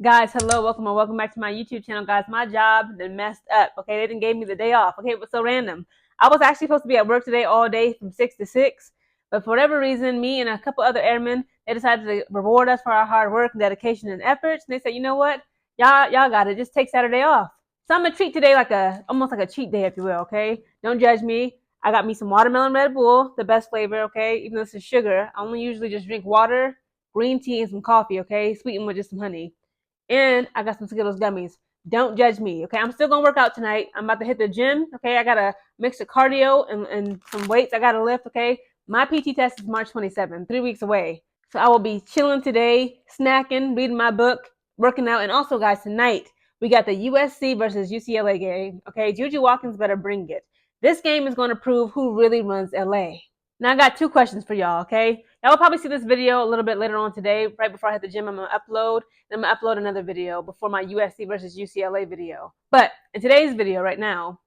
Guys, hello, welcome back to my YouTube channel, guys. My job done messed up, okay? They didn't gave me the day off, okay? It was so random. I was actually supposed to be at work today all day from 6 to 6, but for whatever reason, me and a couple other airmen, they decided to reward us for our hard work, dedication, and efforts, and they said, you know what? Y'all got it. Just take Saturday off. So I'm gonna treat today like almost like a cheat day, if you will, okay? Don't judge me. I got me some watermelon Red Bull, the best flavor, okay? Even though this is sugar, I only usually just drink water, green tea, and some coffee, okay? Sweetened with just some honey. And I got some Skittles gummies. Don't judge me, okay? I'm still gonna work out tonight. I'm about to hit the gym, okay? I gotta mix of cardio and some weights I gotta lift, okay? My PT test is March 27th, 3 weeks away. So I will be chilling today, snacking, reading my book, working out. And also, guys, tonight we got the USC versus UCLA game, okay? Juju Watkins better bring it. This game is gonna prove who really runs LA. Now I got two questions for y'all, okay? Y'all will probably see this video a little bit later on today, right before I hit the gym. I'm gonna upload, then I'm gonna upload another video before my USC versus UCLA video. But in today's video right now,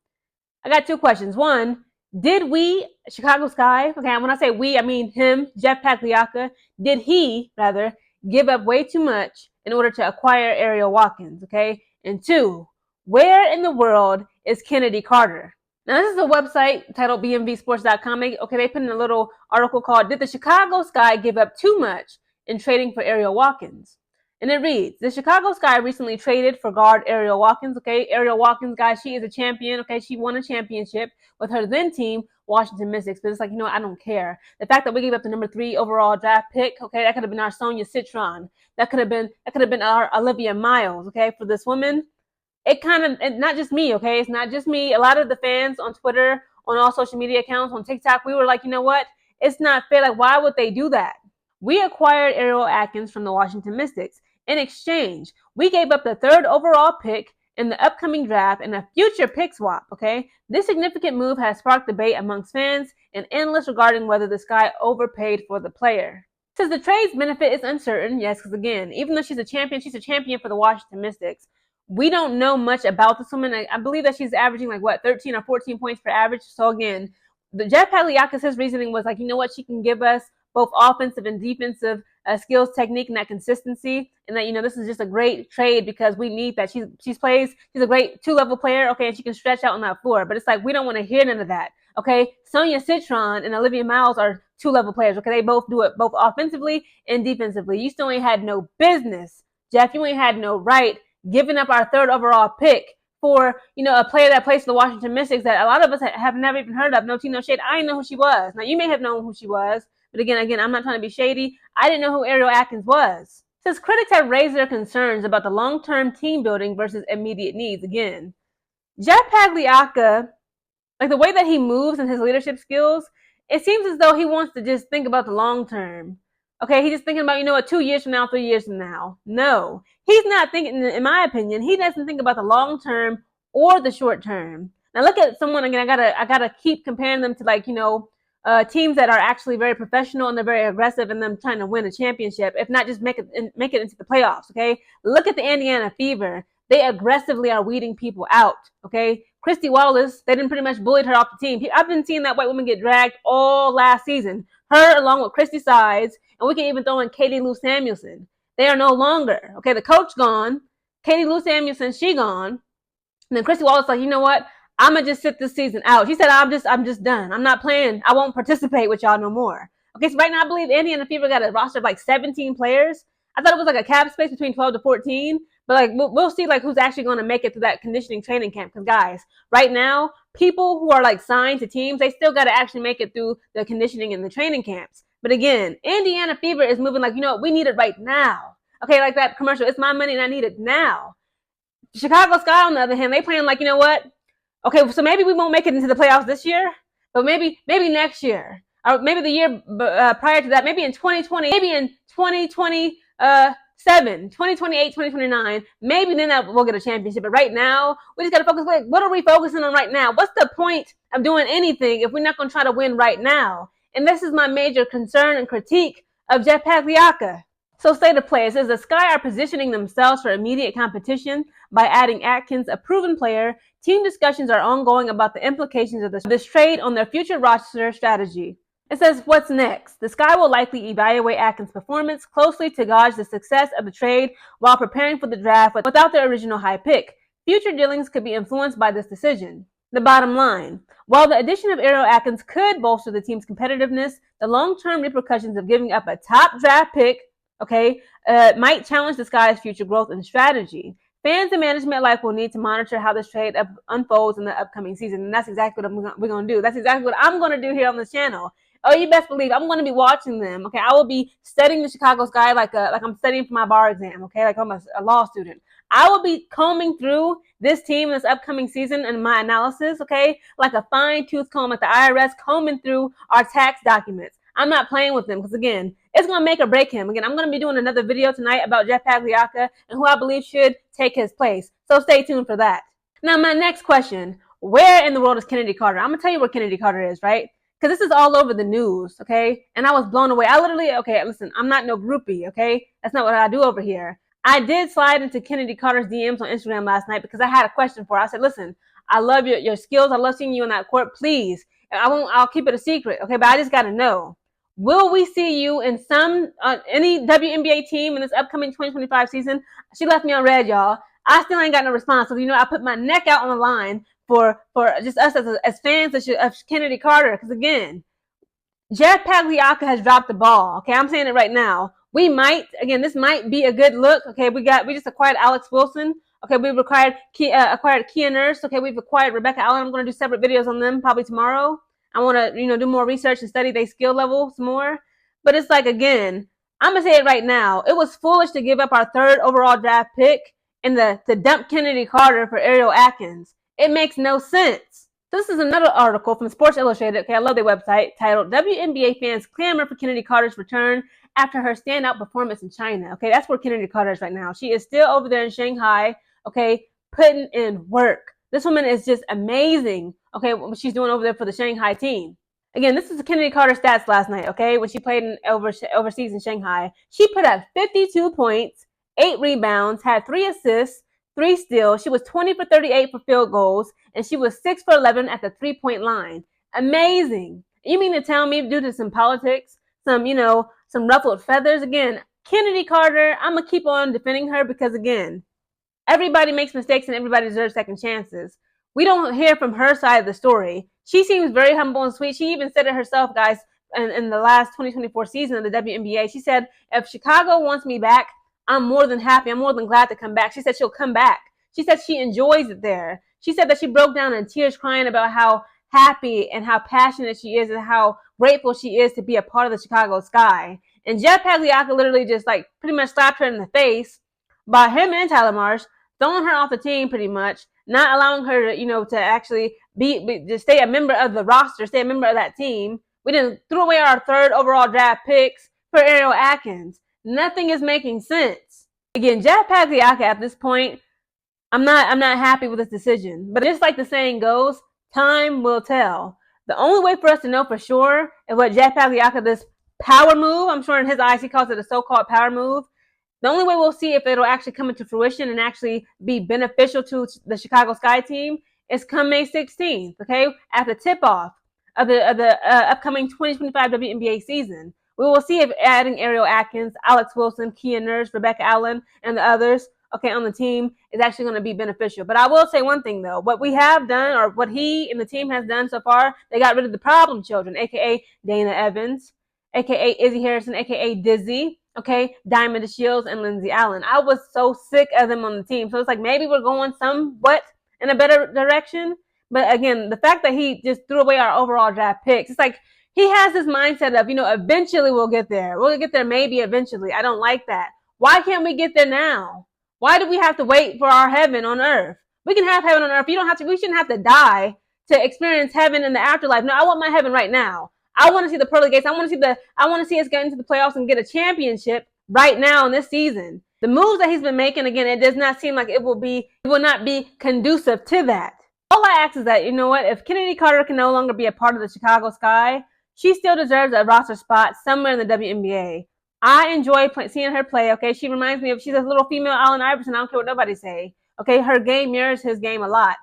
I got two questions. One, did we, Chicago Sky, okay, when I say we, I mean him, Jeff Pagliacca, did he, rather, give up way too much in order to acquire Ariel Atkins, okay? And two, where in the world is Chennedy Carter? Now, this is a website titled bmvsports.com. Okay, they put in a little article called, Did the Chicago Sky Give Up Too Much in Trading for Ariel Atkins? And it reads, the Chicago Sky recently traded for guard Ariel Atkins. Okay, Ariel Atkins, guys, she is a champion. Okay, she won a championship with her then team, Washington Mystics. But it's like, I don't care. The fact that we gave up the number 3 overall draft pick, okay, that could have been our Sonia Citron. That could have been our Olivia Miles. Okay, for this woman, it kind of, not just me, okay? It's not just me. A lot of the fans on Twitter, on all social media accounts, on TikTok, we were like, you know what? It's not fair. Like, why would they do that? We acquired Ariel Atkins from the Washington Mystics. In exchange, we gave up the 3rd overall pick in the upcoming draft and a future pick swap, okay? This significant move has sparked debate amongst fans and analysts regarding whether the Sky overpaid for the player. Since the trade's benefit is uncertain, yes, because again, even though she's a champion for the Washington Mystics. We don't know much about this woman. I believe that she's averaging 13 or 14 points per average. So again, the Jeff Pagliacca's his reasoning was like, you know what, she can give us both offensive and defensive skills, technique, and that consistency. And that, this is just a great trade because we need that. She's a great 2-level player, okay, and she can stretch out on that floor. But it's like, we don't want to hear none of that, okay? Sonia Citron and Olivia Miles are 2-level players, okay? They both do it both offensively and defensively. You still ain't had no business, Jeff. You ain't had no right giving up our 3rd overall pick for, a player that plays for the Washington Mystics that a lot of us have never even heard of. No tea, no shade. I didn't know who she was. Now, you may have known who she was, but again, I'm not trying to be shady. I didn't know who Ariel Atkins was. Since critics have raised their concerns about the long-term team building versus immediate needs, again, Jeff Pagliacca, the way that he moves and his leadership skills, it seems as though he wants to just think about the long term. Okay, he's just thinking about, 2 years from now, 3 years from now. No, he's not thinking, in my opinion, he doesn't think about the long term or the short term. Now look at someone, again, I gotta keep comparing them to teams that are actually very professional and they're very aggressive and them trying to win a championship, if not just make it into the playoffs, okay? Look at the Indiana Fever. They aggressively are weeding people out, okay? Christy Wallace, they didn't pretty much bullied her off the team. I've been seeing that white woman get dragged all last season. Her along with Christy Sides, and we can even throw in Katie Lou Samuelson. They are no longer, okay, the coach gone, Katie Lou Samuelson, she gone, and then Christy Wallace like, you know what, I'm gonna just sit this season out. She said, I'm just done. I'm not playing. I won't participate with y'all no more. Okay, so right now I believe Indiana Fever got a roster of 17 players. I thought it was a cap space between 12 to 14. But we'll see who's actually going to make it through that conditioning training camp. Because guys, right now, people who are signed to teams, they still got to actually make it through the conditioning and the training camps. But again, Indiana Fever is moving we need it right now. Okay, like that commercial, it's my money and I need it now. Chicago Sky, on the other hand, they playing you know what? Okay, so maybe we won't make it into the playoffs this year, but maybe next year, or maybe the year prior to that, maybe in 2020, maybe in 2028, 2029, maybe then we'll get a championship. But right now, we just got to focus. What are we focusing on right now? What's the point of doing anything if we're not going to try to win right now? And this is my major concern and critique of Jeff Pagliacca. So state of play, it says the Sky are positioning themselves for immediate competition by adding Atkins, a proven player. Team discussions are ongoing about the implications of this trade on their future roster strategy. It says, what's next? The Sky will likely evaluate Atkins' performance closely to gauge the success of the trade while preparing for the draft without the original high pick. Future dealings could be influenced by this decision. The bottom line. While the addition of Ariel Atkins could bolster the team's competitiveness, the long-term repercussions of giving up a top draft pick, might challenge the Sky's future growth and strategy. Fans and management alike will need to monitor how this trade unfolds in the upcoming season, and that's exactly what we're going to do. That's exactly what I'm going to do here on this channel. Oh, you best believe I'm going to be watching them. Okay, I will be studying the Chicago Sky like I'm studying for my bar exam. Okay, like I'm a law student. I will be combing through this team this upcoming season and my analysis. Okay, like a fine-tooth comb, like the IRS combing through our tax documents. I'm not playing with them because again, it's going to make or break him. Again, I'm going to be doing another video tonight about Jeff Pagliacca and who I believe should take his place. So stay tuned for that. Now, my next question: where in the world is Chennedy Carter? I'm gonna tell you where Chennedy Carter is, right? Because this is all over the news, okay? And I was blown away. I literally, okay, listen, I'm not no groupie, okay? That's not what I do over here. I did slide into Chennedy Carter's DMs on Instagram last night because I had a question for her. I said, listen, I love your skills. I love seeing you in that court. Please, I'll keep it a secret, okay? But I just got to know, will we see you in any WNBA team in this upcoming 2025 season? She left me on red, y'all. I still ain't got no response. So, I put my neck out on the line for just us as fans of Chennedy Carter. Because again, Jeff Pagliacca has dropped the ball. Okay, I'm saying it right now. This might be a good look. Okay, we just acquired Alex Wilson. Okay, we've acquired Kia Nurse. Okay, we've acquired Rebecca Allen. I'm going to do separate videos on them probably tomorrow. I want to, do more research and study their skill levels more. But it's like, again, I'm going to say it right now. It was foolish to give up our 3rd overall draft pick and to dump Chennedy Carter for Ariel Atkins. It makes no sense. This is another article from Sports Illustrated. Okay, I love their website, titled WNBA fans clamor for Chennedy Carter's return after her standout performance in China. Okay, that's where Chennedy Carter is right now. She is still over there in Shanghai, okay, putting in work. This woman is just amazing, okay, what she's doing over there for the Shanghai team. Again, this is Chennedy Carter stats last night, okay, when she played overseas in Shanghai. She put up 52 points, 8 rebounds, had 3 assists, 3 steals. She was 20 for 38 for field goals, and she was 6 for 11 at the 3-point line. Amazing. You mean to tell me, due to some politics, some ruffled feathers, again, Chennedy Carter, I'm going to keep on defending her because, again, everybody makes mistakes and everybody deserves second chances. We don't hear from her side of the story. She seems very humble and sweet. She even said it herself, guys, in the last 2024 season of the WNBA. She said, if Chicago wants me back, I'm more than happy. I'm more than glad to come back. She said she'll come back. She said she enjoys it there. She said that she broke down in tears crying about how happy and how passionate she is and how grateful she is to be a part of the Chicago Sky. And Jeff Pagliacca literally just pretty much slapped her in the face by him and Tyler Marsh, throwing her off the team pretty much, not allowing her to, to actually just stay a member of the roster, stay a member of that team. We didn't threw away our 3rd overall draft picks for Ariel Atkins. Nothing is making sense. Again, Jeff Pagliacca at this point, I'm not happy with this decision. But just like the saying goes, time will tell. The only way for us to know for sure is what Jeff Pagliacca, this power move, I'm sure in his eyes he calls it a so-called power move. The only way we'll see if it'll actually come into fruition and actually be beneficial to the Chicago Sky team is come May 16th, okay? At the tip-off of the upcoming 2025 WNBA season. We will see if adding Ariel Atkins, Alex Wilson, Kia Nurse, Rebecca Allen, and the others, okay, on the team is actually going to be beneficial. But I will say one thing, though. What we have done, or what he and the team has done so far, they got rid of the problem children, a.k.a. Dana Evans, a.k.a. Izzy Harrison, a.k.a. Dizzy, okay, Diamond DeShields, and Lindsay Allen. I was so sick of them on the team. So it's like maybe we're going somewhat in a better direction. But again, the fact that he just threw away our overall draft picks, it's like he has this mindset of, eventually we'll get there. We'll get there maybe eventually. I don't like that. Why can't we get there now? Why do we have to wait for our heaven on earth? We can have heaven on earth. We shouldn't have to die to experience heaven in the afterlife. No, I want my heaven right now. I want to see the pearly gates. I want to see us get into the playoffs and get a championship right now in this season. The moves that he's been making, again, it does not seem like it will not be conducive to that. All I ask is that, if Chennedy Carter can no longer be a part of the Chicago Sky, she still deserves a roster spot somewhere in the WNBA. I enjoy seeing her play, okay? She reminds me of, she's a little female Allen Iverson. I don't care what nobody say. Okay, her game mirrors his game a lot.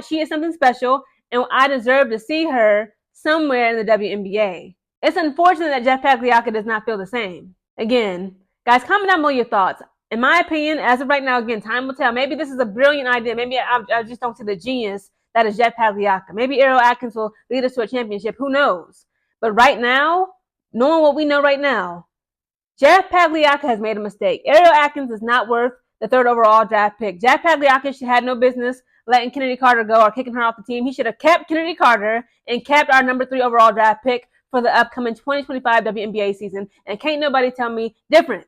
She is something special, and I deserve to see her somewhere in the WNBA. It's unfortunate that Jeff Pagliacca does not feel the same. Again, guys, comment down below your thoughts. In my opinion, as of right now, again, time will tell. Maybe this is a brilliant idea. Maybe I just don't see the genius that is Jeff Pagliacca. Maybe Ariel Atkins will lead us to a championship. Who knows? But right now, knowing what we know right now, Jeff Pagliacca has made a mistake. Ariel Atkins is not worth the 3rd overall draft pick. Jeff Pagliacca should have no business letting Chennedy Carter go or kicking her off the team. He should have kept Chennedy Carter and kept our number 3 overall draft pick for the upcoming 2025 WNBA season. And can't nobody tell me different.